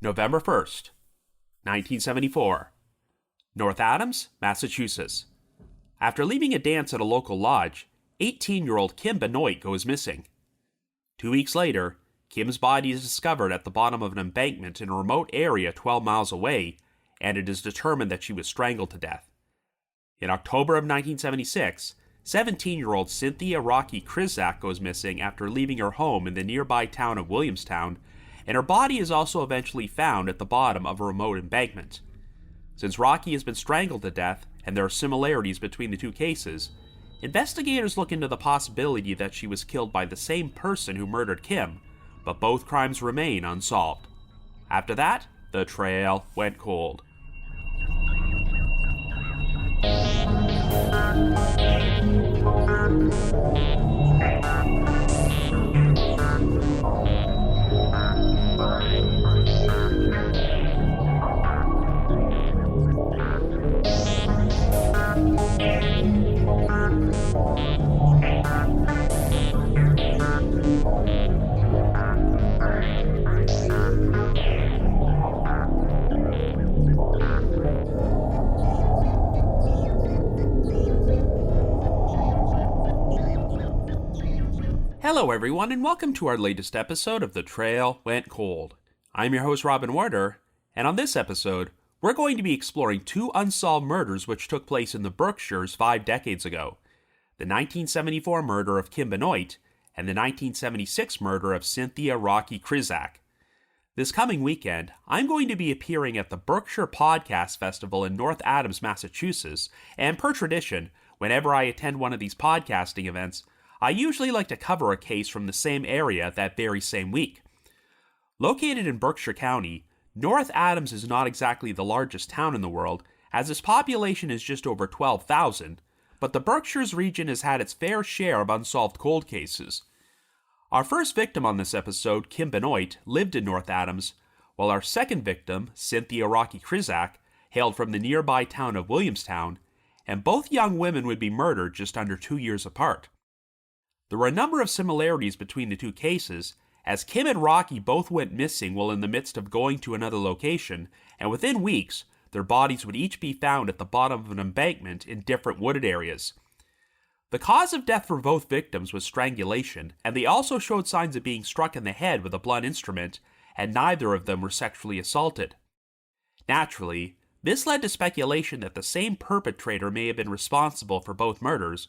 November 1st, 1974. North Adams, Massachusetts. After leaving a dance at a local lodge, 18-year-old Kim Benoit goes missing. 2 weeks later, Kim's body is discovered at the bottom of an embankment in a remote area 12 miles away, and it is determined that she was strangled to death. In October of 1976, 17-year-old Cynthia Krizack goes missing after leaving her home in the nearby town of Williamstown, and her body is also eventually found at the bottom of a remote embankment. Since Rocky has been strangled to death, and there are similarities between the two cases, investigators look into the possibility that she was killed by the same person who murdered Kim, but both crimes remain unsolved. After that, the trail went cold. Hello everyone, and welcome to our latest episode of The Trail Went Cold. I'm your host Robin Werder, and on this episode, we're going to be exploring two unsolved murders which took place in the Berkshires 5 decades ago. The 1974 murder of Kim Benoit, and the 1976 murder of Cynthia Krizack. This coming weekend, I'm going to be appearing at the Berkshire Podcast Festival in North Adams, Massachusetts, and per tradition, whenever I attend one of these podcasting events, I usually like to cover a case from the same area that very same week. Located in Berkshire County, North Adams is not exactly the largest town in the world, as its population is just over 12,000, but the Berkshires region has had its fair share of unsolved cold cases. Our first victim on this episode, Kim Benoit, lived in North Adams, while our second victim, Cynthia Krizack, hailed from the nearby town of Williamstown, and both young women would be murdered just under 2 years apart. There were a number of similarities between the two cases, as Kim and Rocky both went missing while in the midst of going to another location, and within weeks, their bodies would each be found at the bottom of an embankment in different wooded areas. The cause of death for both victims was strangulation, and they also showed signs of being struck in the head with a blunt instrument, and neither of them were sexually assaulted. Naturally, this led to speculation that the same perpetrator may have been responsible for both murders,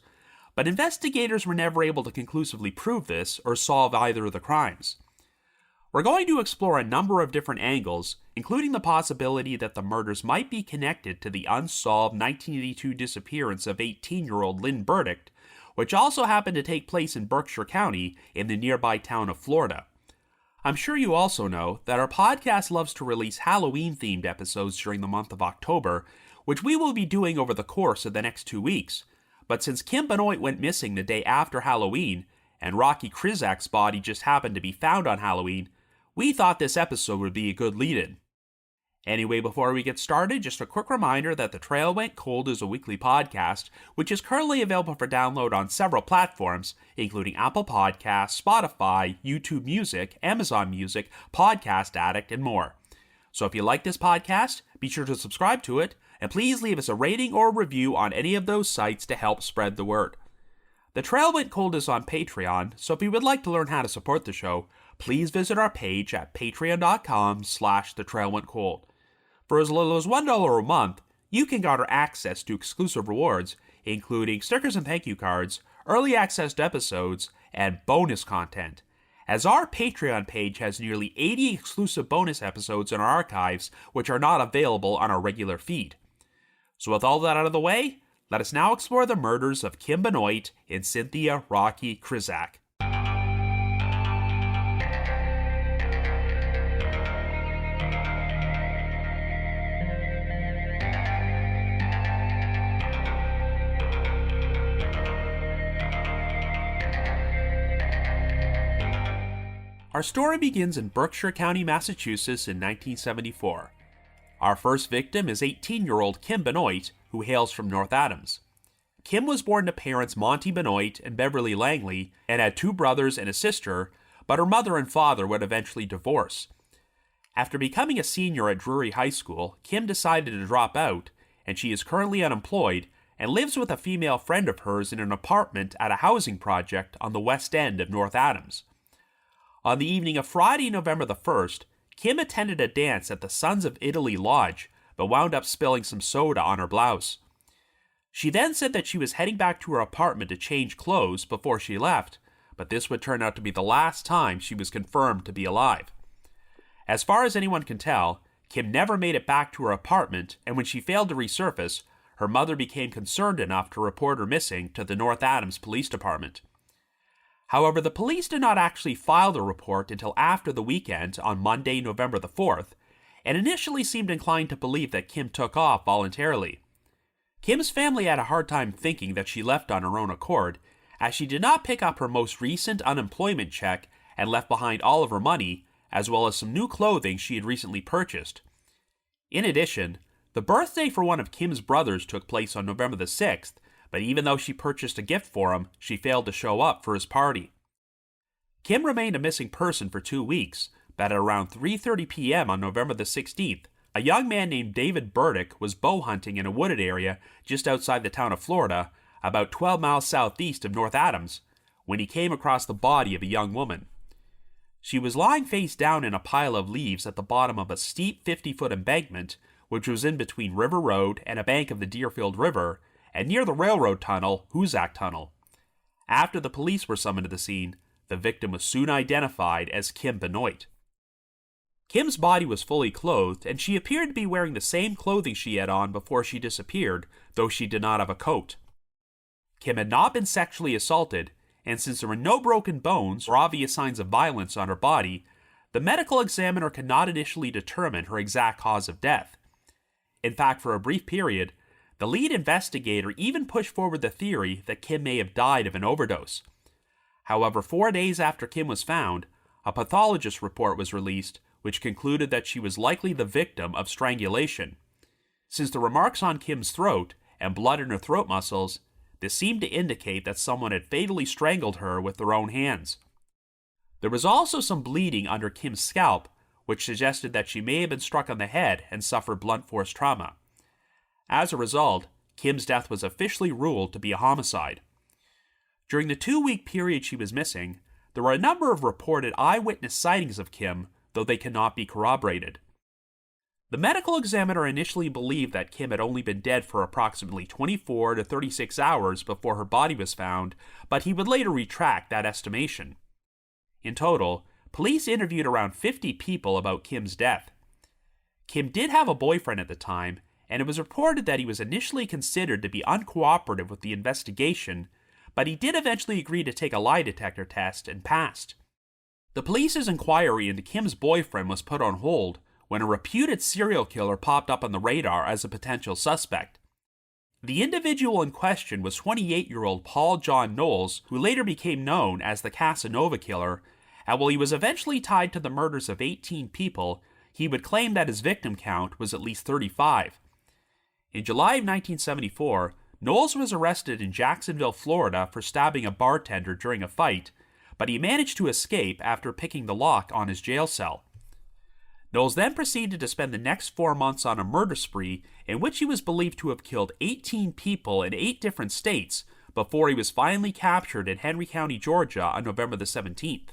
but investigators were never able to conclusively prove this or solve either of the crimes. We're going to explore a number of different angles, including the possibility that the murders might be connected to the unsolved 1982 disappearance of 18-year-old Lynn Burdick, which also happened to take place in Berkshire County in the nearby town of Florida. I'm sure you also know that our podcast loves to release Halloween-themed episodes during the month of October, which we will be doing over the course of the next 2 weeks. But since Kim Benoit went missing the day after Halloween, and Krizack's body just happened to be found on Halloween, we thought this episode would be a good lead-in. Anyway, before we get started, just a quick reminder that The Trail Went Cold is a weekly podcast, which is currently available for download on several platforms, including Apple Podcasts, Spotify, YouTube Music, Amazon Music, Podcast Addict, and more. So if you like this podcast, be sure to subscribe to it, and please leave us a rating or review on any of those sites to help spread the word. The Trail Went Cold is on Patreon, so if you would like to learn how to support the show, please visit our page at patreon.com/thetrailwentcold. For as little as $1 a month, you can garner access to exclusive rewards, including stickers and thank you cards, early access to episodes, and bonus content, as our Patreon page has nearly 80 exclusive bonus episodes in our archives which are not available on our regular feed. So with all that out of the way, let us now explore the murders of Kim Benoit and Cynthia Krizack. Our story begins in Berkshire County, Massachusetts in 1974. Our first victim is 18-year-old Kim Benoit, who hails from North Adams. Kim was born to parents Monty Benoit and Beverly Langley and had 2 brothers and a sister, but her mother and father would eventually divorce. After becoming a senior at Drury High School, Kim decided to drop out, and she is currently unemployed and lives with a female friend of hers in an apartment at a housing project on the west end of North Adams. On the evening of Friday, November the 1st, Kim attended a dance at the Sons of Italy Lodge, but wound up spilling some soda on her blouse. She then said that she was heading back to her apartment to change clothes before she left, but this would turn out to be the last time she was confirmed to be alive. As far as anyone can tell, Kim never made it back to her apartment, and when she failed to resurface, her mother became concerned enough to report her missing to the North Adams Police Department. However, the police did not actually file the report until after the weekend on Monday, November the 4th, and initially seemed inclined to believe that Kim took off voluntarily. Kim's family had a hard time thinking that she left on her own accord, as she did not pick up her most recent unemployment check and left behind all of her money, as well as some new clothing she had recently purchased. In addition, the birthday for one of Kim's brothers took place on November the 6th, but even though she purchased a gift for him, she failed to show up for his party. Kim remained a missing person for 2 weeks, but at around 3:30 p.m. on November the 16th, a young man named David Burdick was bow hunting in a wooded area just outside the town of Florida, about 12 miles southeast of North Adams, when he came across the body of a young woman. She was lying face down in a pile of leaves at the bottom of a steep 50-foot embankment, which was in between River Road and a bank of the Deerfield River, and near the railroad tunnel, Krizack Tunnel. After the police were summoned to the scene, the victim was soon identified as Kim Benoit. Kim's body was fully clothed, and she appeared to be wearing the same clothing she had on before she disappeared, though she did not have a coat. Kim had not been sexually assaulted, and since there were no broken bones or obvious signs of violence on her body, the medical examiner could not initially determine her exact cause of death. In fact, for a brief period, the lead investigator even pushed forward the theory that Kim may have died of an overdose. However, 4 days after Kim was found, a pathologist report was released which concluded that she was likely the victim of strangulation. Since there were marks on Kim's throat and blood in her throat muscles, this seemed to indicate that someone had fatally strangled her with their own hands. There was also some bleeding under Kim's scalp, which suggested that she may have been struck on the head and suffered blunt force trauma. As a result, Kim's death was officially ruled to be a homicide. During the 2-week period she was missing, there were a number of reported eyewitness sightings of Kim, though they cannot be corroborated. The medical examiner initially believed that Kim had only been dead for approximately 24 to 36 hours before her body was found, but he would later retract that estimation. In total, police interviewed around 50 people about Kim's death. Kim did have a boyfriend at the time, and it was reported that he was initially considered to be uncooperative with the investigation, but he did eventually agree to take a lie detector test and passed. The police's inquiry into Kim's boyfriend was put on hold when a reputed serial killer popped up on the radar as a potential suspect. The individual in question was 28-year-old Paul John Knowles, who later became known as the Casanova Killer, and while he was eventually tied to the murders of 18 people, he would claim that his victim count was at least 35. In July of 1974, Knowles was arrested in Jacksonville, Florida for stabbing a bartender during a fight, but he managed to escape after picking the lock on his jail cell. Knowles then proceeded to spend the next 4 months on a murder spree in which he was believed to have killed 18 people in 8 different states before he was finally captured in Henry County, Georgia on November the 17th.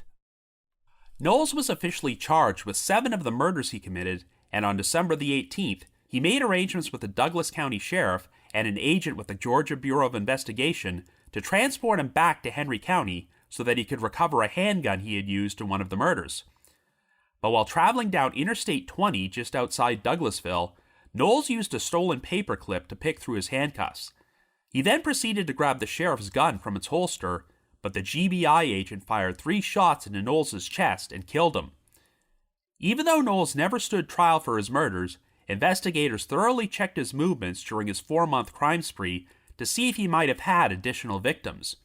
Knowles was officially charged with 7 of the murders he committed, and on December the 18th, he made arrangements with the Douglas County Sheriff and an agent with the Georgia Bureau of Investigation to transport him back to Henry County so that he could recover a handgun he had used in one of the murders. But while traveling down Interstate 20 just outside Douglasville, Knowles used a stolen paperclip to pick through his handcuffs. He then proceeded to grab the sheriff's gun from its holster, but the GBI agent fired 3 shots into Knowles' chest and killed him. Even though Knowles never stood trial for his murders, investigators thoroughly checked his movements during his 4-month crime spree to see if he might have had additional victims.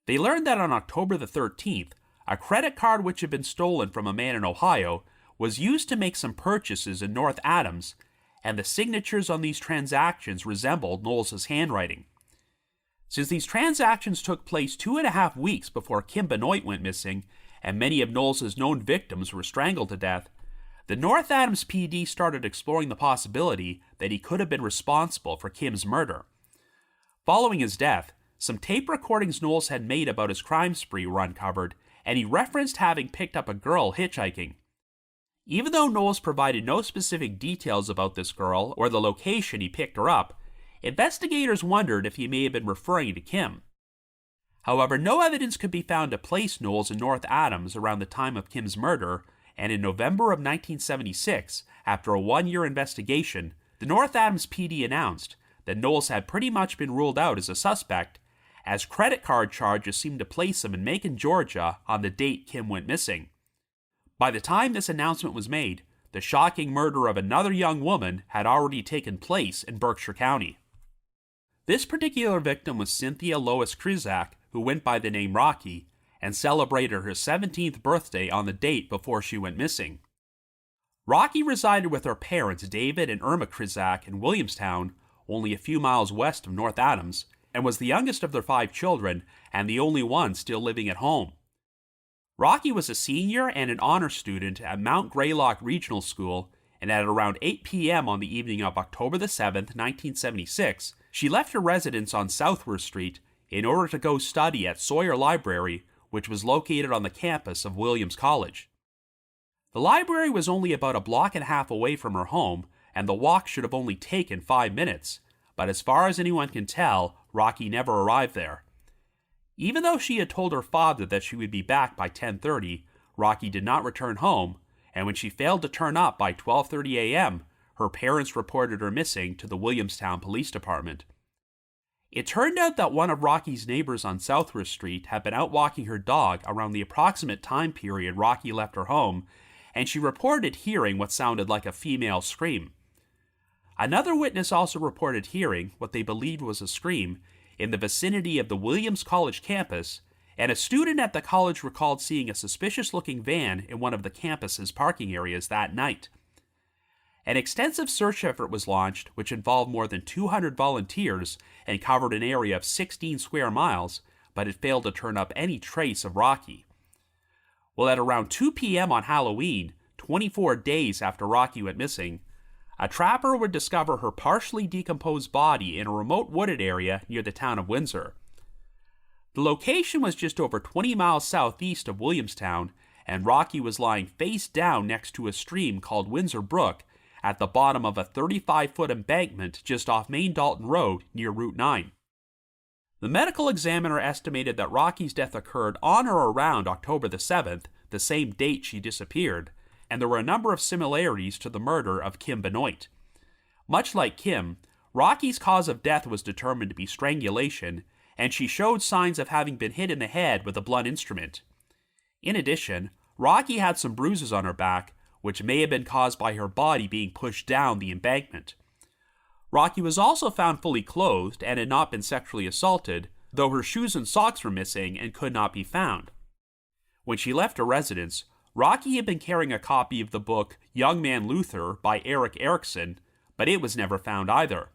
They learned that on October the 13th, a credit card which had been stolen from a man in Ohio was used to make some purchases in North Adams, and the signatures on these transactions resembled Knowles' handwriting. Since these transactions took place 2.5 weeks before Kim Benoit went missing, and many of Knowles' known victims were strangled to death, The North Adams PD started exploring the possibility that he could have been responsible for Kim's murder. Following his death, some tape recordings Knowles had made about his crime spree were uncovered, and he referenced having picked up a girl hitchhiking. Even though Knowles provided no specific details about this girl or the location he picked her up, investigators wondered if he may have been referring to Kim. However, no evidence could be found to place Knowles in North Adams around the time of Kim's murder, and in November of 1976, after a one-year investigation, the North Adams PD announced that Knowles had pretty much been ruled out as a suspect, as credit card charges seemed to place him in Macon, Georgia on the date Kim went missing. By the time this announcement was made, the shocking murder of another young woman had already taken place in Berkshire County. This particular victim was Cynthia Lois Krizack, who went by the name Rocky, and celebrated her 17th birthday on the date before she went missing. Rocky resided with her parents David and Irma Krizack in Williamstown, only a few miles west of North Adams, and was the youngest of their 5 children and the only one still living at home. Rocky was a senior and an honor student at Mount Greylock Regional School, and at around 8 p.m. on the evening of October the 7th, 1976, she left her residence on Southworth Street in order to go study at Sawyer Library, which was located on the campus of Williams College. The library was only about a block and a half away from her home, and the walk should have only taken 5 minutes, but as far as anyone can tell, Rocky never arrived there. Even though she had told her father that she would be back by 10:30, Rocky did not return home, and when she failed to turn up by 12:30 a.m., her parents reported her missing to the Williamstown Police Department. It turned out that one of Rocky's neighbors on Southworth Street had been out walking her dog around the approximate time period Rocky left her home, and she reported hearing what sounded like a female scream. Another witness also reported hearing what they believed was a scream in the vicinity of the Williams College campus, and a student at the college recalled seeing a suspicious-looking van in one of the campus's parking areas that night. An extensive search effort was launched, which involved more than 200 volunteers and covered an area of 16 square miles, but it failed to turn up any trace of Rocky. Well, at around 2 p.m. on Halloween, 24 days after Rocky went missing, a trapper would discover her partially decomposed body in a remote wooded area near the town of Windsor. The location was just over 20 miles southeast of Williamstown, and Rocky was lying face down next to a stream called Windsor Brook at the bottom of a 35-foot embankment just off Main Dalton Road near Route 9. The medical examiner estimated that Rocky's death occurred on or around October the 7th, the same date she disappeared, and there were a number of similarities to the murder of Kim Benoit. Much like Kim, Rocky's cause of death was determined to be strangulation, and she showed signs of having been hit in the head with a blunt instrument. In addition, Rocky had some bruises on her back, which may have been caused by her body being pushed down the embankment. Rocky was also found fully clothed and had not been sexually assaulted, though her shoes and socks were missing and could not be found. When she left her residence, Rocky had been carrying a copy of the book Young Man Luther by Erik Erikson, but it was never found either.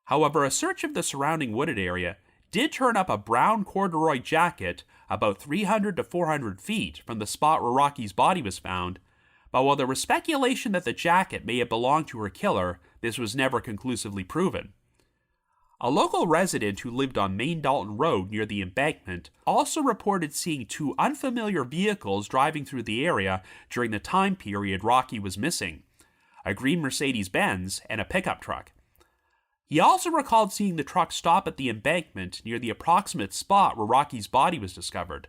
However, a search of the surrounding wooded area did turn up a brown corduroy jacket about 300 to 400 feet from the spot where Rocky's body was found, but while there was speculation that the jacket may have belonged to her killer, this was never conclusively proven. A local resident who lived on Main Dalton Road near the embankment also reported seeing 2 unfamiliar vehicles driving through the area during the time period Rocky was missing, a green Mercedes-Benz and a pickup truck. He also recalled seeing the truck stop at the embankment near the approximate spot where Rocky's body was discovered.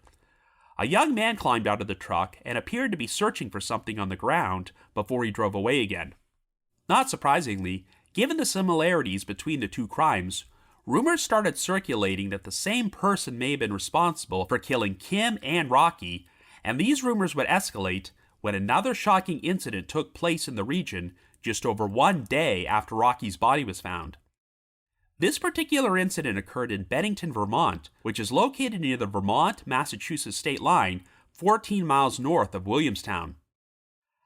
A young man climbed out of the truck and appeared to be searching for something on the ground before he drove away again. Not surprisingly, given the similarities between the 2 crimes, rumors started circulating that the same person may have been responsible for killing Kim and Rocky, and these rumors would escalate when another shocking incident took place in the region just over 1 day after Rocky's body was found. This particular incident occurred in Bennington, Vermont, which is located near the Vermont-Massachusetts state line, 14 miles north of Williamstown.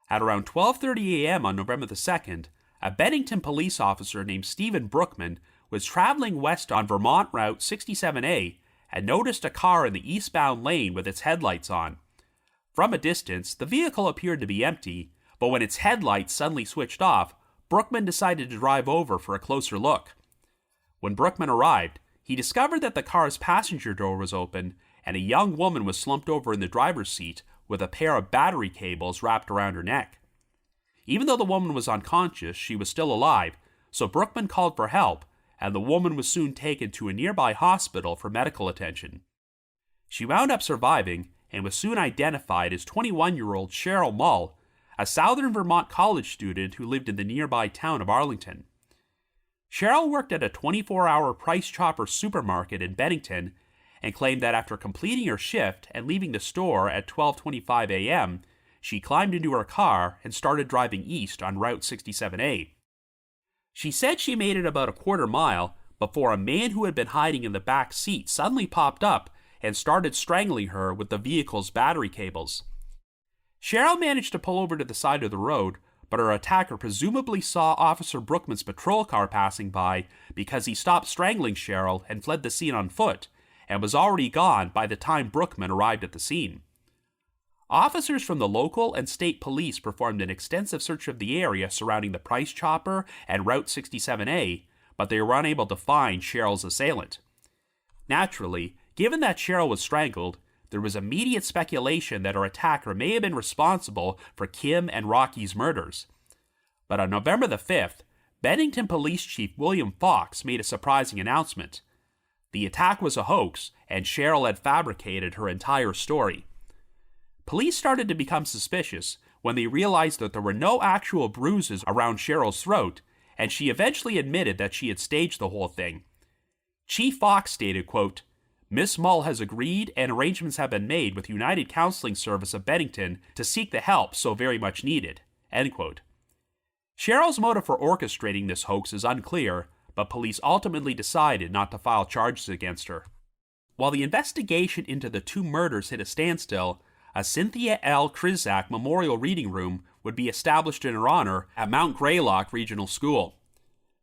At around 12:30 a.m. on November the 2nd, a Bennington police officer named Stephen Brookman was traveling west on Vermont Route 67A and noticed a car in the eastbound lane with its headlights on. From a distance, the vehicle appeared to be empty, but when its headlights suddenly switched off, Brookman decided to drive over for a closer look. When Brookman arrived, he discovered that the car's passenger door was open and a young woman was slumped over in the driver's seat with a pair of battery cables wrapped around her neck. Even though the woman was unconscious, she was still alive, so Brookman called for help, and the woman was soon taken to a nearby hospital for medical attention. She wound up surviving and was soon identified as 21-year-old Cheryl Mull, a Southern Vermont college student who lived in the nearby town of Arlington. Cheryl worked at a 24-hour Price Chopper supermarket in Bennington and claimed that after completing her shift and leaving the store at 12:25 a.m., she climbed into her car and started driving east on Route 67A. She said she made it about a quarter mile before a man who had been hiding in the back seat suddenly popped up and started strangling her with the vehicle's battery cables. Cheryl managed to pull over to the side of the road, but her attacker presumably saw Officer Brookman's patrol car passing by because he stopped strangling Cheryl and fled the scene on foot, and was already gone by the time Brookman arrived at the scene. Officers from the local and state police performed an extensive search of the area surrounding the Price Chopper and Route 67A, but they were unable to find Cheryl's assailant. Naturally, given that Cheryl was strangled, there was immediate speculation that her attacker may have been responsible for Kim and Rocky's murders. But on November the 5th, Bennington Police Chief William Fox made a surprising announcement. The attack was a hoax, and Cheryl had fabricated her entire story. Police started to become suspicious when they realized that there were no actual bruises around Cheryl's throat, and she eventually admitted that she had staged the whole thing. Chief Fox stated, quote, "Miss Mull has agreed and arrangements have been made with United Counseling Service of Bennington to seek the help so very much needed." End quote. Cheryl's motive for orchestrating this hoax is unclear, but police ultimately decided not to file charges against her. While the investigation into the two murders hit a standstill, a Cynthia L. Krizack Memorial Reading Room would be established in her honor at Mount Greylock Regional School.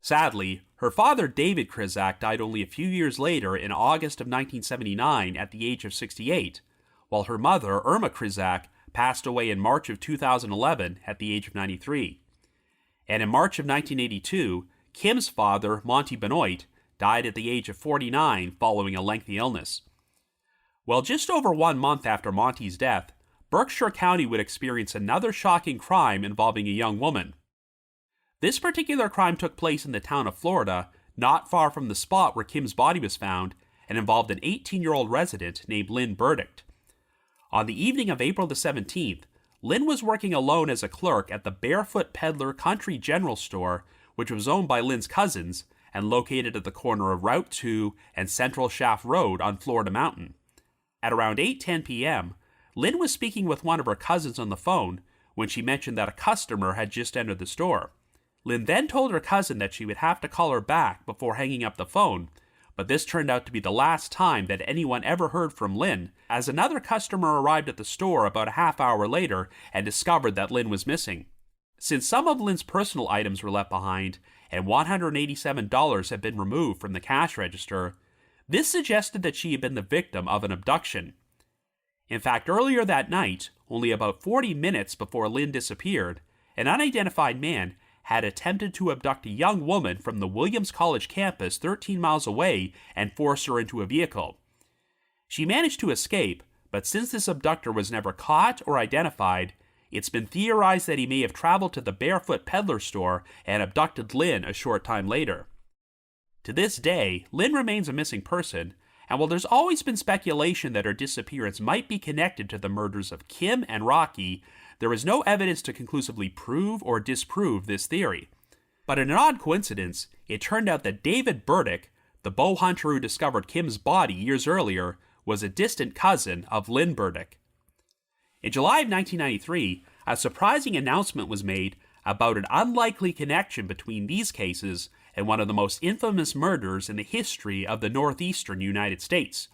Sadly, her father David Krizack died only a few years later in August of 1979 at the age of 68, while her mother, Irma Krizack, passed away in March of 2011 at the age of 93. And in March of 1982, Kim's father, Monty Benoit, died at the age of 49 following a lengthy illness. Well, just over 1 month after Monty's death, Berkshire County would experience another shocking crime involving a young woman. This particular crime took place in the town of Florida, not far from the spot where Kim's body was found, and involved an 18-year-old resident named Lynn Burdick. On the evening of April the 17th, Lynn was working alone as a clerk at the Barefoot Peddler Country General Store, which was owned by Lynn's cousins and located at the corner of Route 2 and Central Shaft Road on Florida Mountain. At around 8:10 p.m., Lynn was speaking with one of her cousins on the phone when she mentioned that a customer had just entered the store. Lynn then told her cousin that she would have to call her back before hanging up the phone, but this turned out to be the last time that anyone ever heard from Lynn, as another customer arrived at the store about a half hour later and discovered that Lynn was missing. Since some of Lynn's personal items were left behind and $187 had been removed from the cash register, this suggested that she had been the victim of an abduction. In fact, earlier that night, only about 40 minutes before Lynn disappeared, an unidentified man had attempted to abduct a young woman from the Williams College campus 13 miles away and force her into a vehicle. She managed to escape, but since this abductor was never caught or identified, it's been theorized that he may have traveled to the Barefoot Peddler store and abducted Lynn a short time later. To this day, Lynn remains a missing person, and while there's always been speculation that her disappearance might be connected to the murders of Kim and Rocky, there is no evidence to conclusively prove or disprove this theory. But in an odd coincidence, it turned out that David Burdick, the bow hunter who discovered Kim's body years earlier, was a distant cousin of Lynn Burdick. In July of 1993, a surprising announcement was made about an unlikely connection between these cases and one of the most infamous murders in the history of the northeastern United States.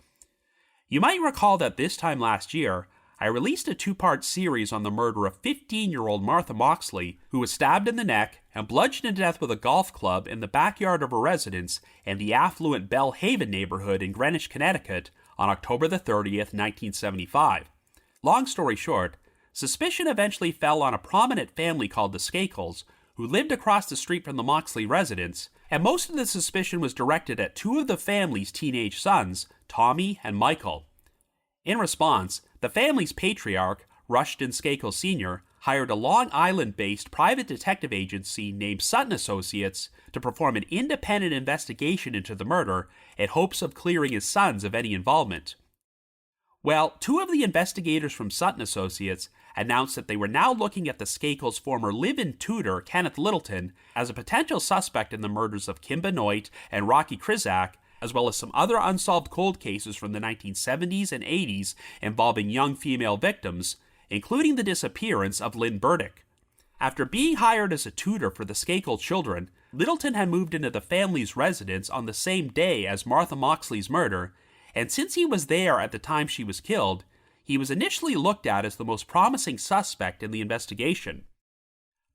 You might recall that this time last year, I released a 2-part series on the murder of 15-year-old Martha Moxley, who was stabbed in the neck and bludgeoned to death with a golf club in the backyard of her residence in the affluent Belle Haven neighborhood in Greenwich, Connecticut on October the 30th, 1975. Long story short, suspicion eventually fell on a prominent family called the Skakels, who lived across the street from the Moxley residence, and most of the suspicion was directed at two of the family's teenage sons, Tommy and Michael. In response, the family's patriarch, Rushton Skakel Sr., hired a Long Island-based private detective agency named Sutton Associates to perform an independent investigation into the murder in hopes of clearing his sons of any involvement. Well, two of the investigators from Sutton Associates announced that they were now looking at the Skakels' former live-in tutor, Kenneth Littleton, as a potential suspect in the murders of Kim Benoit and Rocky Krizack, as well as some other unsolved cold cases from the 1970s and 80s involving young female victims, including the disappearance of Lynn Burdick. After being hired as a tutor for the Skakel children, Littleton had moved into the family's residence on the same day as Martha Moxley's murder, and since he was there at the time she was killed, he was initially looked at as the most promising suspect in the investigation.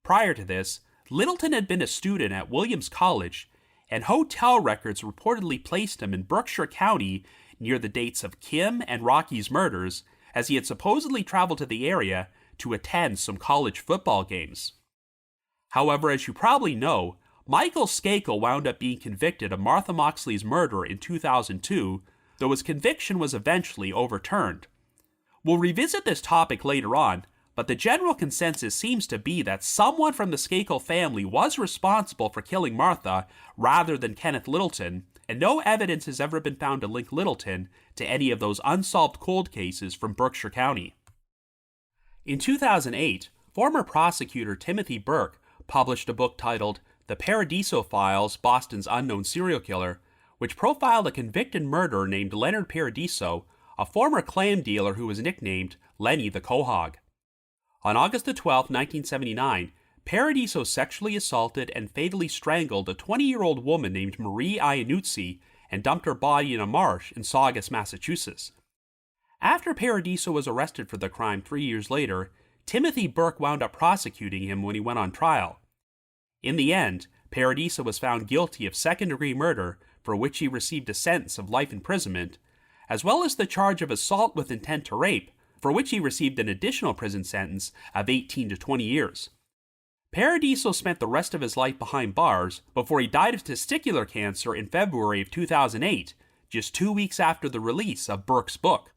Prior to this, Littleton had been a student at Williams College, and hotel records reportedly placed him in Berkshire County near the dates of Kim and Rocky's murders, as he had supposedly traveled to the area to attend some college football games. However, as you probably know, Michael Skakel wound up being convicted of Martha Moxley's murder in 2002, though his conviction was eventually overturned. We'll revisit this topic later on, but the general consensus seems to be that someone from the Skakel family was responsible for killing Martha rather than Kenneth Littleton, and no evidence has ever been found to link Littleton to any of those unsolved cold cases from Berkshire County. In 2008, former prosecutor Timothy Burke published a book titled The Paradiso Files, Boston's Unknown Serial Killer, which profiled a convicted murderer named Leonard Paradiso, a former clam dealer who was nicknamed Lenny the Quahog. On August 12, 1979, Paradiso sexually assaulted and fatally strangled a 20-year-old woman named Marie Iannuzzi and dumped her body in a marsh in Saugus, Massachusetts. After Paradiso was arrested for the crime 3 years later, Timothy Burke wound up prosecuting him when he went on trial. In the end, Paradiso was found guilty of second-degree murder, for which he received a sentence of life imprisonment, as well as the charge of assault with intent to rape, for which he received an additional prison sentence of 18 to 20 years. Paradiso spent the rest of his life behind bars before he died of testicular cancer in February of 2008, just 2 weeks after the release of Burke's book.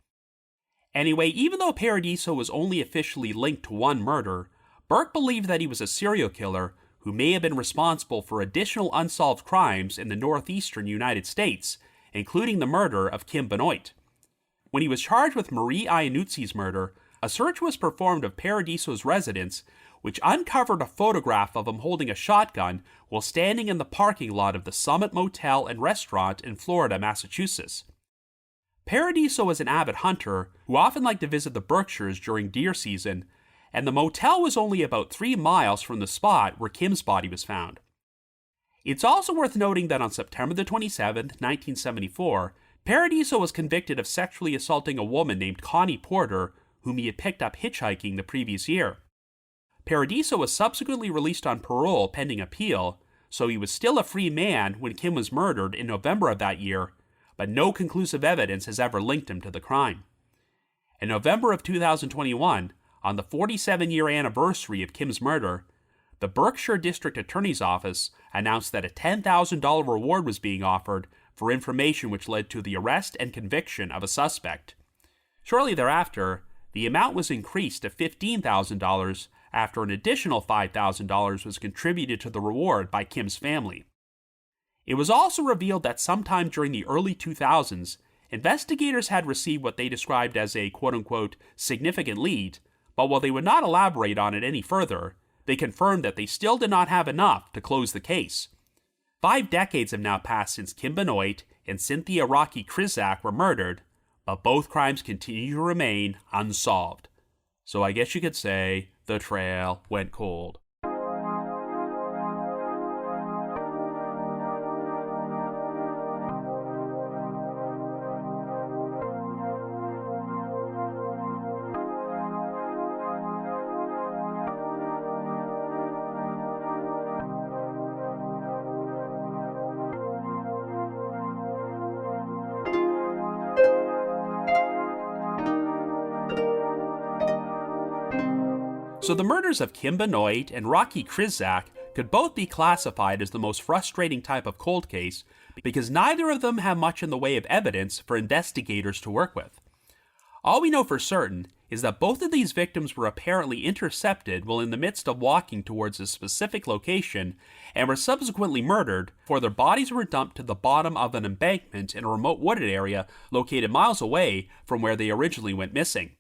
Anyway, even though Paradiso was only officially linked to one murder, Burke believed that he was a serial killer who may have been responsible for additional unsolved crimes in the northeastern United States, including the murder of Kim Benoit. When he was charged with Marie Iannuzzi's murder, a search was performed of Paradiso's residence, which uncovered a photograph of him holding a shotgun while standing in the parking lot of the Summit Motel and Restaurant in Florida, Massachusetts. Paradiso was an avid hunter who often liked to visit the Berkshires during deer season, and the motel was only about 3 miles from the spot where Kim's body was found. It's also worth noting that on September the 27th, 1974, Paradiso was convicted of sexually assaulting a woman named Connie Porter, whom he had picked up hitchhiking the previous year. Paradiso was subsequently released on parole pending appeal, so he was still a free man when Kim was murdered in November of that year, but no conclusive evidence has ever linked him to the crime. In November of 2021, on the 47-year anniversary of Kim's murder, the Berkshire District Attorney's Office announced that a $10,000 reward was being offered for information which led to the arrest and conviction of a suspect. Shortly thereafter, the amount was increased to $15,000 after an additional $5,000 was contributed to the reward by Kim's family. It was also revealed that sometime during the early 2000s, investigators had received what they described as a quote-unquote significant lead, but while they would not elaborate on it any further, they confirmed that they still did not have enough to close the case. 5 decades have now passed since Kim Benoit and Cynthia Rocky Krizack were murdered, but both crimes continue to remain unsolved. So I guess you could say the trail went cold. So the murders of Kim Benoit and Rocky Krizack could both be classified as the most frustrating type of cold case because neither of them have much in the way of evidence for investigators to work with. All we know for certain is that both of these victims were apparently intercepted while in the midst of walking towards a specific location and were subsequently murdered, for their bodies were dumped to the bottom of an embankment in a remote wooded area located miles away from where they originally went missing.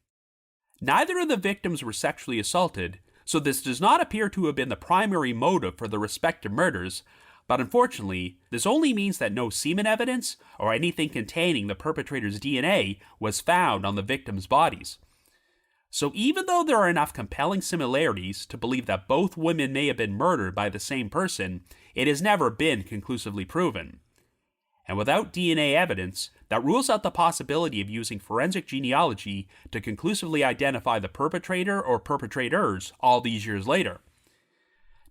Neither of the victims were sexually assaulted, so this does not appear to have been the primary motive for the respective murders, but unfortunately, this only means that no semen evidence or anything containing the perpetrator's DNA was found on the victims' bodies. So even though there are enough compelling similarities to believe that both women may have been murdered by the same person, it has never been conclusively proven. And without DNA evidence, that rules out the possibility of using forensic genealogy to conclusively identify the perpetrator or perpetrators all these years later.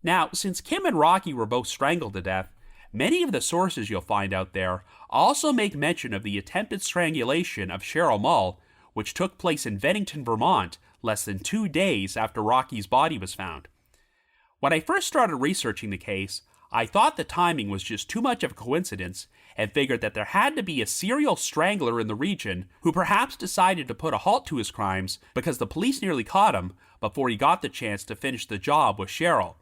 Now, since Kim and Rocky were both strangled to death, many of the sources you'll find out there also make mention of the attempted strangulation of Cheryl Mull, which took place in Bennington, Vermont, less than 2 days after Rocky's body was found. When I first started researching the case, I thought the timing was just too much of a coincidence and figured that there had to be a serial strangler in the region who perhaps decided to put a halt to his crimes because the police nearly caught him before he got the chance to finish the job with Cheryl.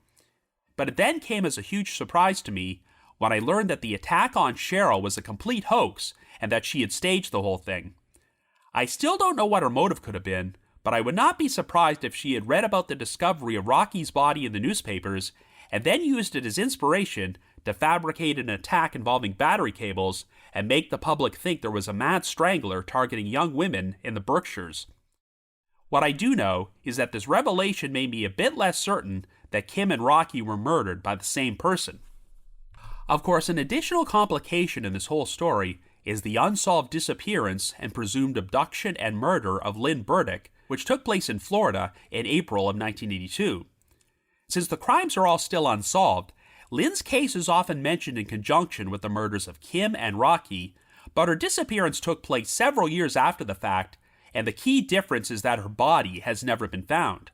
But it then came as a huge surprise to me when I learned that the attack on Cheryl was a complete hoax and that she had staged the whole thing. I still don't know what her motive could have been, but I would not be surprised if she had read about the discovery of Rocky's body in the newspapers and then used it as inspiration to fabricate an attack involving battery cables and make the public think there was a mad strangler targeting young women in the Berkshires. What I do know is that this revelation made me a bit less certain that Kim and Rocky were murdered by the same person. Of course, an additional complication in this whole story is the unsolved disappearance and presumed abduction and murder of Lynn Burdick, which took place in Florida in April of 1982. Since the crimes are all still unsolved, Lynn's case is often mentioned in conjunction with the murders of Kim and Rocky, but her disappearance took place several years after the fact, and the key difference is that her body has never been found.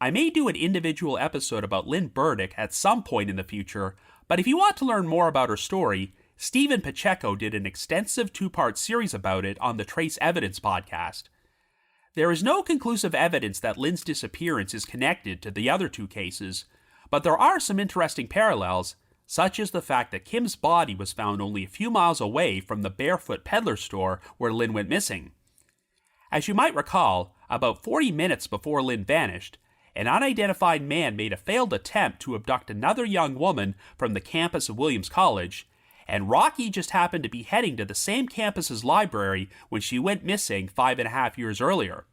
I may do an individual episode about Lynn Burdick at some point in the future, but if you want to learn more about her story, Stephen Pacheco did an extensive 2-part series about it on the Trace Evidence podcast. There is no conclusive evidence that Lynn's disappearance is connected to the other 2 cases, but there are some interesting parallels, such as the fact that Kim's body was found only a few miles away from the Barefoot Peddler store where Lynn went missing. As you might recall, about 40 minutes before Lynn vanished, an unidentified man made a failed attempt to abduct another young woman from the campus of Williams College, and Rocky just happened to be heading to the same campus's library when she went missing 5.5 years earlier.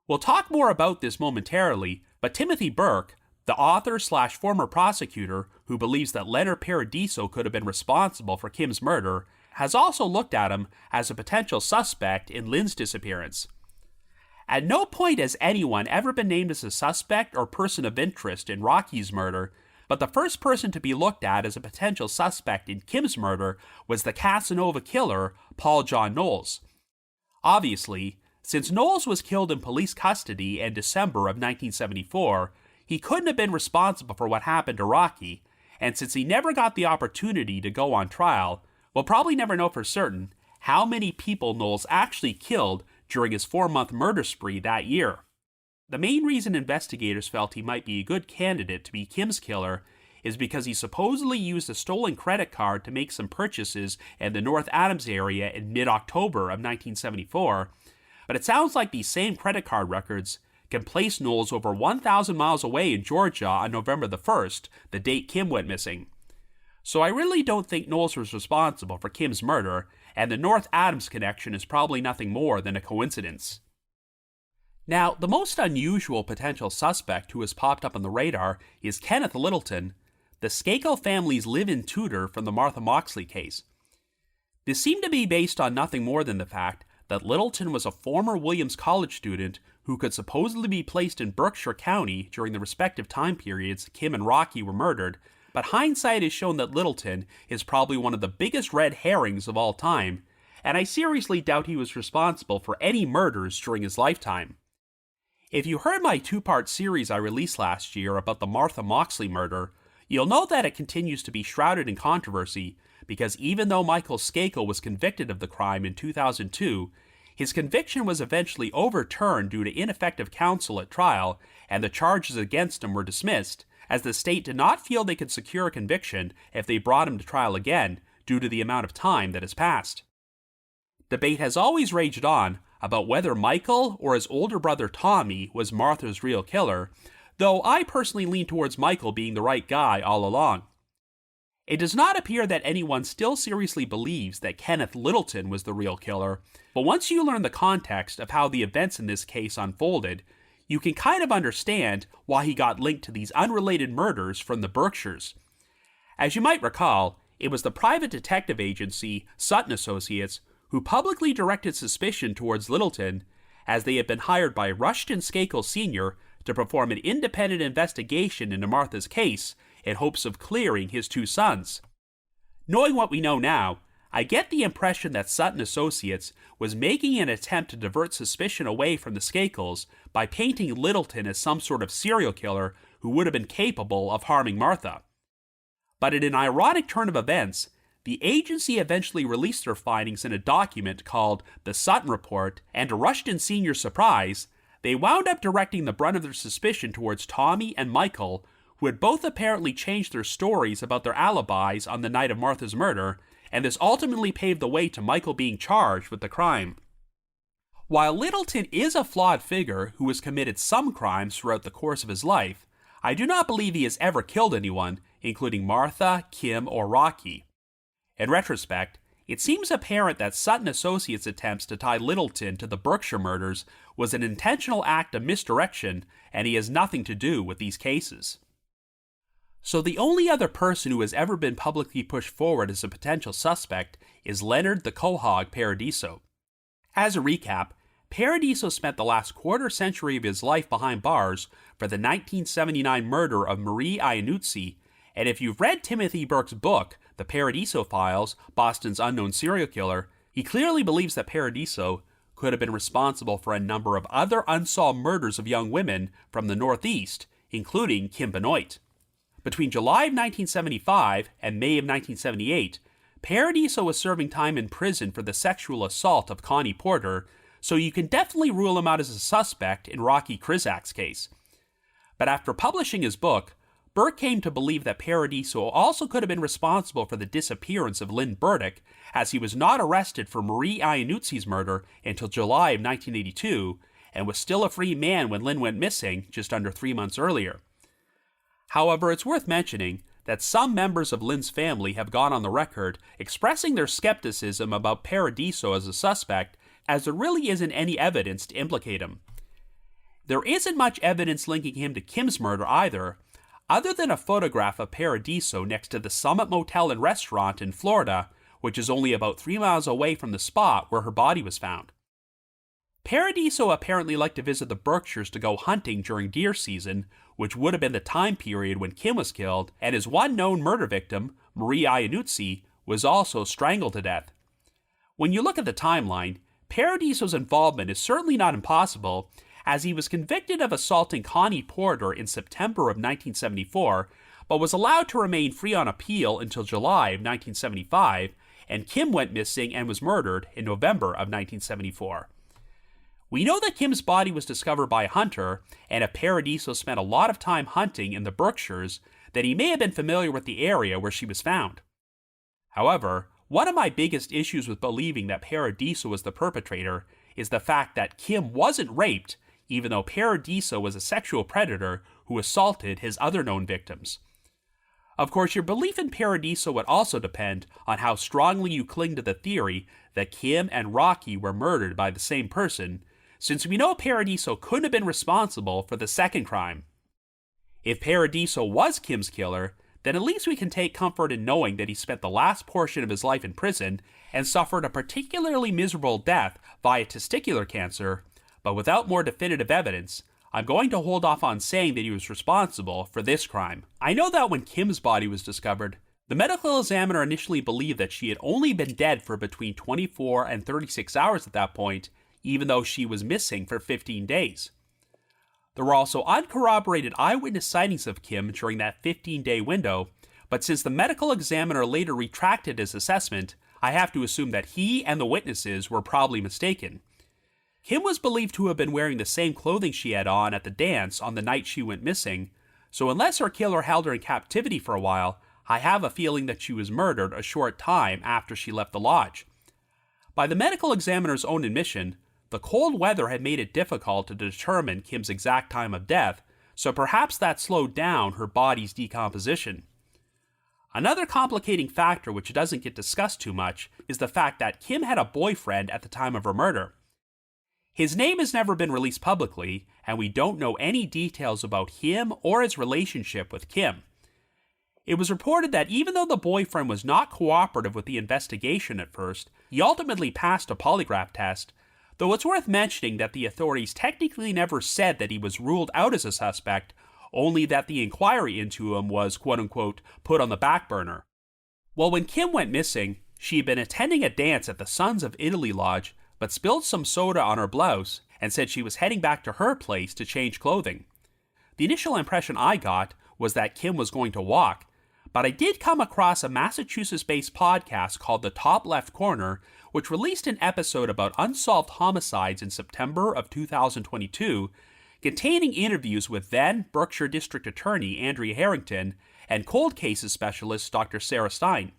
We'll talk more about this momentarily, but Timothy Burke, the author/former prosecutor who believes that Leonard Paradiso could have been responsible for Kim's murder, has also looked at him as a potential suspect in Lynn's disappearance. At no point has anyone ever been named as a suspect or person of interest in Rocky's murder, but the first person to be looked at as a potential suspect in Kim's murder was the Casanova killer, Paul John Knowles. Obviously, since Knowles was killed in police custody in December of 1974, he couldn't have been responsible for what happened to Rocky, and since he never got the opportunity to go on trial, we'll probably never know for certain how many people Knowles actually killed during his 4-month murder spree that year. The main reason investigators felt he might be a good candidate to be Kim's killer is because he supposedly used a stolen credit card to make some purchases in the North Adams area in mid-October of 1974, but it sounds like these same credit card records can place Knowles over 1,000 miles away in Georgia on November the 1st, the date Kim went missing. So I really don't think Knowles was responsible for Kim's murder, and the North Adams connection is probably nothing more than a coincidence. Now, the most unusual potential suspect who has popped up on the radar is Kenneth Littleton, the Skakel family's live-in tutor from the Martha Moxley case. This seemed to be based on nothing more than the fact that Littleton was a former Williams College student who could supposedly be placed in Berkshire County during the respective time periods Kim and Rocky were murdered, but hindsight has shown that Littleton is probably one of the biggest red herrings of all time, and I seriously doubt he was responsible for any murders during his lifetime. If you heard my two-part series I released last year about the Martha Moxley murder, you'll know that it continues to be shrouded in controversy because even though Michael Skakel was convicted of the crime in 2002, his conviction was eventually overturned due to ineffective counsel at trial, and the charges against him were dismissed, as the state did not feel they could secure a conviction if they brought him to trial again due to the amount of time that has passed. Debate has always raged on about whether Michael or his older brother Tommy was Martha's real killer, though I personally lean towards Michael being the right guy all along. It does not appear that anyone still seriously believes that Kenneth Littleton was the real killer, but once you learn the context of how the events in this case unfolded, you can kind of understand why he got linked to these unrelated murders from the Berkshires. As you might recall, it was the private detective agency Sutton Associates who publicly directed suspicion towards Littleton, as they had been hired by Rushton Skakel Sr. to perform an independent investigation into Martha's case in hopes of clearing his two sons. Knowing what we know now, I get the impression that Sutton Associates was making an attempt to divert suspicion away from the Skakels by painting Littleton as some sort of serial killer who would have been capable of harming Martha. But in an ironic turn of events, the agency eventually released their findings in a document called the Sutton Report, and to Rushton Sr.'s surprise, they wound up directing the brunt of their suspicion towards Tommy and Michael, who had both apparently changed their stories about their alibis on the night of Martha's murder, and this ultimately paved the way to Michael being charged with the crime. While Littleton is a flawed figure who has committed some crimes throughout the course of his life, I do not believe he has ever killed anyone, including Martha, Kim, or Rocky. In retrospect, it seems apparent that Sutton Associates' attempts to tie Littleton to the Berkshire murders was an intentional act of misdirection, and he has nothing to do with these cases. So the only other person who has ever been publicly pushed forward as a potential suspect is Leonard the Quahog Paradiso. As a recap, Paradiso spent the last quarter century of his life behind bars for the 1979 murder of Marie Iannuzzi, and if you've read Timothy Burke's book, The Paradiso Files, Boston's Unknown Serial Killer, he clearly believes that Paradiso could have been responsible for a number of other unsolved murders of young women from the Northeast, including Kim Benoit. Between July of 1975 and May of 1978, Paradiso was serving time in prison for the sexual assault of Connie Porter, so you can definitely rule him out as a suspect in Rocky Krizack's case. But after publishing his book, Burke came to believe that Paradiso also could have been responsible for the disappearance of Lynn Burdick, as he was not arrested for Marie Iannuzzi's murder until July of 1982, and was still a free man when Lynn went missing just under 3 months earlier. However, it's worth mentioning that some members of Lynn's family have gone on the record expressing their skepticism about Paradiso as a suspect, as there really isn't any evidence to implicate him. There isn't much evidence linking him to Kim's murder either, other than a photograph of Paradiso next to the Summit Motel and Restaurant in Florida, which is only about 3 miles away from the spot where her body was found. Paradiso apparently liked to visit the Berkshires to go hunting during deer season, which would have been the time period when Kim was killed, and his one known murder victim, Marie Iannuzzi, was also strangled to death. When you look at the timeline, Paradiso's involvement is certainly not impossible, as he was convicted of assaulting Connie Porter in September of 1974, but was allowed to remain free on appeal until July of 1975, and Kim went missing and was murdered in November of 1974. We know that Kim's body was discovered by a hunter, and if Paradiso spent a lot of time hunting in the Berkshires, then he may have been familiar with the area where she was found. However, one of my biggest issues with believing that Paradiso was the perpetrator is the fact that Kim wasn't raped, even though Paradiso was a sexual predator who assaulted his other known victims. Of course, your belief in Paradiso would also depend on how strongly you cling to the theory that Kim and Rocky were murdered by the same person, since we know Paradiso couldn't have been responsible for the second crime. If Paradiso was Kim's killer, then at least we can take comfort in knowing that he spent the last portion of his life in prison and suffered a particularly miserable death via testicular cancer, but without more definitive evidence, I'm going to hold off on saying that he was responsible for this crime. I know that when Kim's body was discovered, the medical examiner initially believed that she had only been dead for between 24 and 36 hours at that point, even though she was missing for 15 days. There were also uncorroborated eyewitness sightings of Kim during that 15-day window, but since the medical examiner later retracted his assessment, I have to assume that he and the witnesses were probably mistaken. Kim was believed to have been wearing the same clothing she had on at the dance on the night she went missing, so unless her killer held her in captivity for a while, I have a feeling that she was murdered a short time after she left the lodge. By the medical examiner's own admission, the cold weather had made it difficult to determine Kim's exact time of death, so perhaps that slowed down her body's decomposition. Another complicating factor which doesn't get discussed too much is the fact that Kim had a boyfriend at the time of her murder. His name has never been released publicly, and we don't know any details about him or his relationship with Kim. It was reported that even though the boyfriend was not cooperative with the investigation at first, he ultimately passed a polygraph test, though it's worth mentioning that the authorities technically never said that he was ruled out as a suspect, only that the inquiry into him was quote-unquote put on the back burner. Well, when Kim went missing, she had been attending a dance at the Sons of Italy Lodge, but spilled some soda on her blouse and said she was heading back to her place to change clothing. The initial impression I got was that Kim was going to walk, but I did come across a Massachusetts-based podcast called The Top Left Corner, which released an episode about unsolved homicides in September of 2022, containing interviews with then Berkshire District Attorney Andrea Harrington and cold cases specialist Dr. Sarah Stein.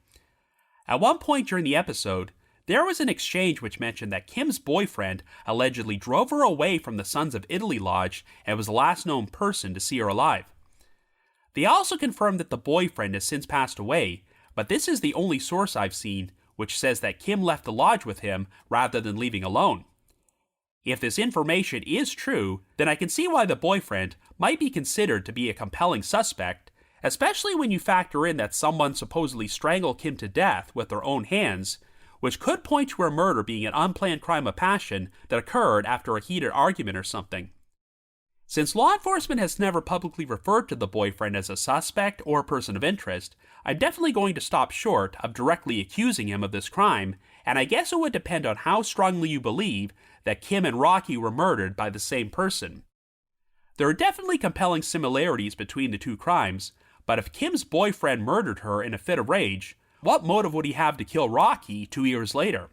At one point during the episode, there was an exchange which mentioned that Kim's boyfriend allegedly drove her away from the Sons of Italy Lodge and was the last known person to see her alive. They also confirmed that the boyfriend has since passed away, but this is the only source I've seen which says that Kim left the lodge with him rather than leaving alone. If this information is true, then I can see why the boyfriend might be considered to be a compelling suspect, especially when you factor in that someone supposedly strangled Kim to death with their own hands, which could point to her murder being an unplanned crime of passion that occurred after a heated argument or something. Since law enforcement has never publicly referred to the boyfriend as a suspect or a person of interest, I'm definitely going to stop short of directly accusing him of this crime, and I guess it would depend on how strongly you believe that Kim and Rocky were murdered by the same person. There are definitely compelling similarities between the two crimes, but if Kim's boyfriend murdered her in a fit of rage, what motive would he have to kill Rocky 2 years later?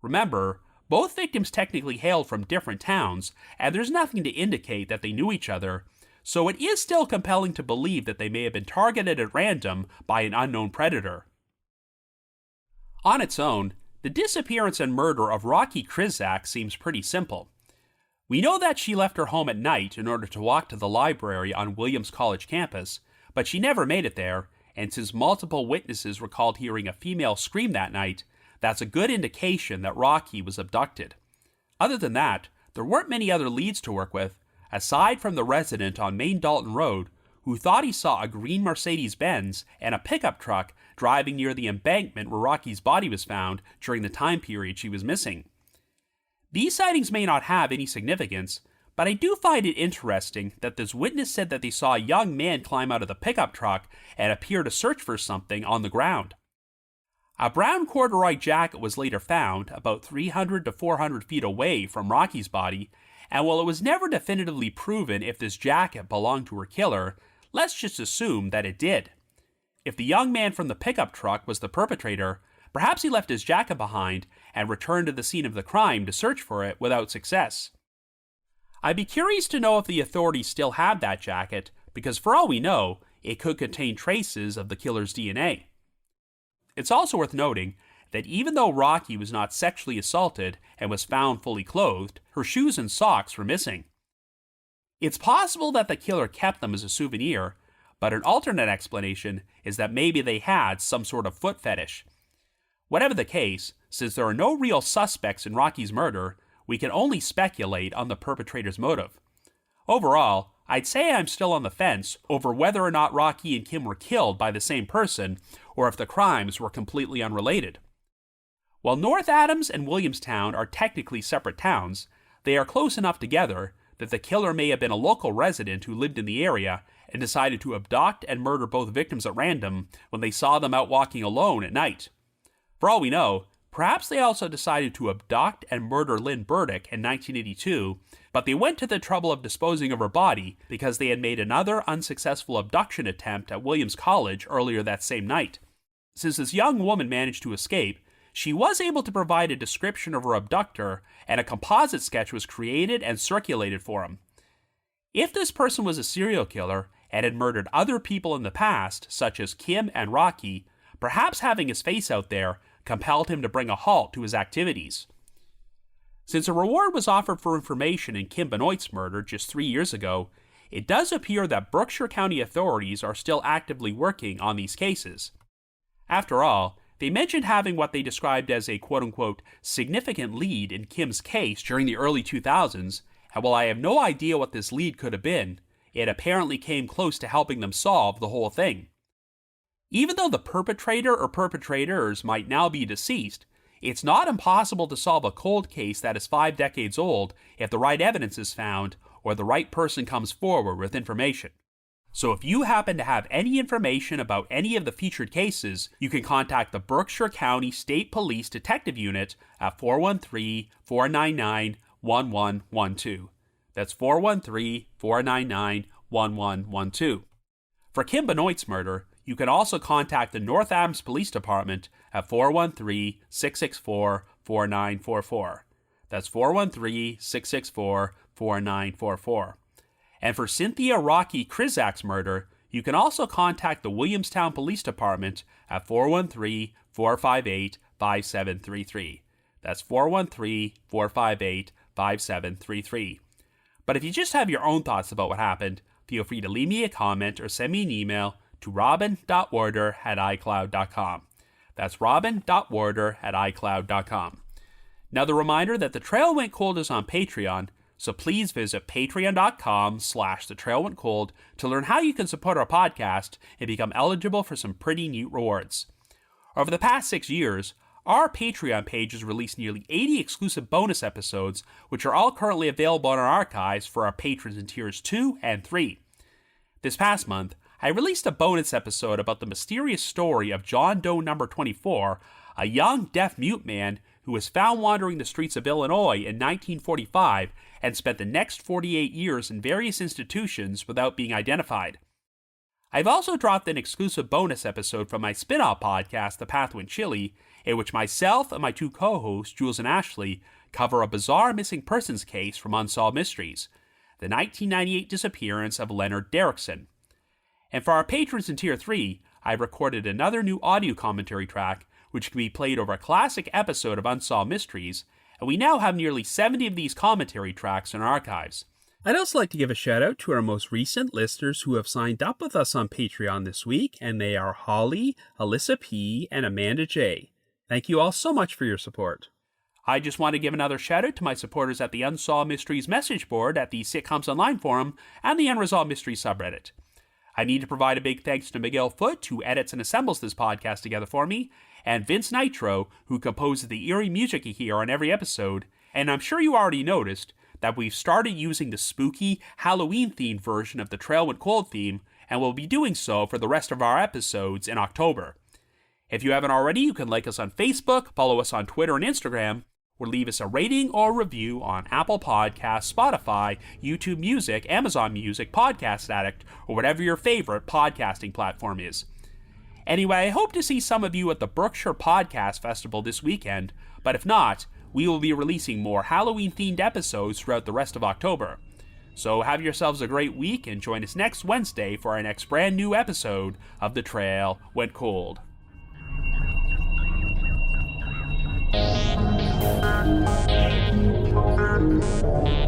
Remember, both victims technically hailed from different towns, and there's nothing to indicate that they knew each other, so it is still compelling to believe that they may have been targeted at random by an unknown predator. On its own, the disappearance and murder of Rocky Krizack seems pretty simple. We know that she left her home at night in order to walk to the library on Williams College campus, but she never made it there, and since multiple witnesses recalled hearing a female scream that night, that's a good indication that Rocky was abducted. Other than that, there weren't many other leads to work with, aside from the resident on Main Dalton Road, who thought he saw a green Mercedes-Benz and a pickup truck driving near the embankment where Rocky's body was found during the time period she was missing. These sightings may not have any significance, but I do find it interesting that this witness said that they saw a young man climb out of the pickup truck and appear to search for something on the ground. A brown corduroy jacket was later found about 300 to 400 feet away from Rocky's body, and while it was never definitively proven if this jacket belonged to her killer, let's just assume that it did. If the young man from the pickup truck was the perpetrator, perhaps he left his jacket behind and returned to the scene of the crime to search for it without success. I'd be curious to know if the authorities still have that jacket, because for all we know, it could contain traces of the killer's DNA. It's also worth noting that even though Rocky was not sexually assaulted and was found fully clothed, her shoes and socks were missing. It's possible that the killer kept them as a souvenir, but an alternate explanation is that maybe they had some sort of foot fetish. Whatever the case, since there are no real suspects in Rocky's murder, we can only speculate on the perpetrator's motive. Overall, I'd say I'm still on the fence over whether or not Rocky and Kim were killed by the same person, or if the crimes were completely unrelated. While North Adams and Williamstown are technically separate towns, they are close enough together that the killer may have been a local resident who lived in the area and decided to abduct and murder both victims at random when they saw them out walking alone at night. For all we know, Perhaps they also decided to abduct and murder Lynn Burdick in 1982, but they went to the trouble of disposing of her body because they had made another unsuccessful abduction attempt at Williams College earlier that same night. Since this young woman managed to escape, she was able to provide a description of her abductor, and a composite sketch was created and circulated for him. If this person was a serial killer and had murdered other people in the past, such as Kim and Rocky, perhaps having his face out there compelled him to bring a halt to his activities. Since a reward was offered for information in Kim Benoit's murder just 3 years ago, it does appear that Berkshire County authorities are still actively working on these cases. After all, they mentioned having what they described as a quote-unquote significant lead in Kim's case during the early 2000s, and while I have no idea what this lead could have been, it apparently came close to helping them solve the whole thing. Even though the perpetrator or perpetrators might now be deceased, it's not impossible to solve a cold case that is 5 decades old if the right evidence is found or the right person comes forward with information. So if you happen to have any information about any of the featured cases, you can contact the Berkshire County State Police Detective Unit at 413-499-1112. That's 413-499-1112. For Kim Benoit's murder, you can also contact the North Adams Police Department at 413-664-4944. That's 413-664-4944. And for Cynthia Rocky Krizack's murder, you can also contact the Williamstown Police Department at 413-458-5733. That's 413-458-5733. But if you just have your own thoughts about what happened, feel free to leave me a comment or send me an email to robin.warder@icloud.com. That's robin.warder@icloud.com. Now the reminder that The Trail Went Cold is on Patreon, so please visit patreon.com/thetrailwentcold to learn how you can support our podcast and become eligible for some pretty neat rewards. Over the past 6 years, our Patreon page has released nearly 80 exclusive bonus episodes, which are all currently available in our archives for our patrons in tiers 2 and 3. This past month, I released a bonus episode about the mysterious story of John Doe number 24, a young deaf-mute man who was found wandering the streets of Illinois in 1945 and spent the next 48 years in various institutions without being identified. I've also dropped an exclusive bonus episode from my spin-off podcast, The Path Went Chilly, in which myself and my 2 co-hosts, Jules and Ashley, cover a bizarre missing persons case from Unsolved Mysteries, the 1998 disappearance of Leonard Derrickson. And for our patrons in Tier 3, I've recorded another new audio commentary track, which can be played over a classic episode of Unsolved Mysteries, and we now have nearly 70 of these commentary tracks in our archives. I'd also like to give a shout out to our most recent listeners who have signed up with us on Patreon this week, and they are Holly, Alyssa P., and Amanda J. Thank you all so much for your support. I just want to give another shout out to my supporters at the Unsolved Mysteries message board at the Sitcoms Online forum and the Unresolved Mysteries subreddit. I need to provide a big thanks to Miguel Foote, who edits and assembles this podcast together for me, and Vince Nitro, who composes the eerie music you hear on every episode, and I'm sure you already noticed that we've started using the spooky, Halloween-themed version of the Trail Went Cold theme, and we'll be doing so for the rest of our episodes in October. If you haven't already, you can like us on Facebook, follow us on Twitter and Instagram, or leave us a rating or review on Apple Podcasts, Spotify, YouTube Music, Amazon Music, Podcast Addict, or whatever your favorite podcasting platform is. Anyway, I hope to see some of you at the Berkshire Podcast Festival this weekend, but if not, we will be releasing more Halloween-themed episodes throughout the rest of October. So have yourselves a great week and join us next Wednesday for our next brand new episode of The Trail Went Cold. Thank you.